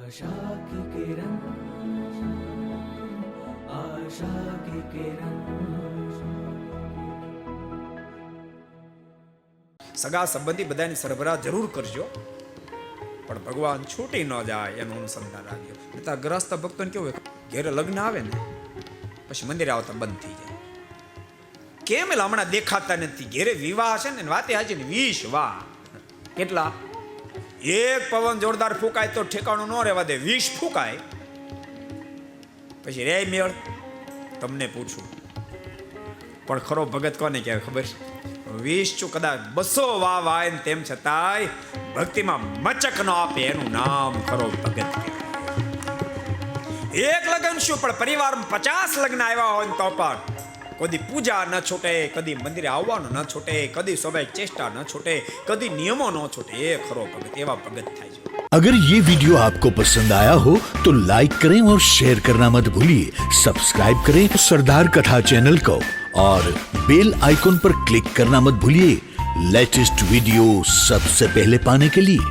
आशा की किरण, आशा की किरण। સગા સંબંધી બધાની સરભરા જરૂર કરજો, પણ ભગવાન છૂટી ન જાય એનું અનુસંધાન રાખજો. એટલે ગ્રસ્ત ભક્તોને કેવું હોય, ઘેરે લગ્ન આવે ને પછી મંદિરે આવતા બંધ થઈ જાય. કેમ એટલે હમણાં દેખાતા નથી. ઘેરે વિવાહ છે ને વાતે હાજી ને 20 વાહ. કેટલા? એક પવન જોરદાર ફૂંકાય તો ઠેકાણું ન રહેવા દે, 20 ફૂંકાય પછી રે મેળ. તમને પૂછું, પણ ખરો ભગત કોને કહેવાય ખબર છે? 20 ચું કદાચ 200 વાહ વાય ને તેમ છતાંય ભક્તિમાં મચક ન આપે એનું નામ ખરો ભગત કહેવાય. એક લગ્ન શું પણ પરિવારમાં 50 લગ્ન આવ્યા હોય ને તો પણ કદી પૂજા ન છૂટે, કદી મંદિરે આવવાનું ન છૂટે, કદી સ્વાભાવિક ચેષ્ટા ન છૂટે, કદી નિયમો ન છૂટે. એ ખરો ભગત, એવા ભગત થાય છે. अगर ये वीडियो आपको पसंद आया हो तो लाइक करें और शेयर करना मत भूलिए. सब्सक्राइब करें सरदार कथा चैनल को और बेल आइकॉन पर क्लिक करना मत भूलिए लेटेस्ट वीडियो सबसे पहले पाने के लिए.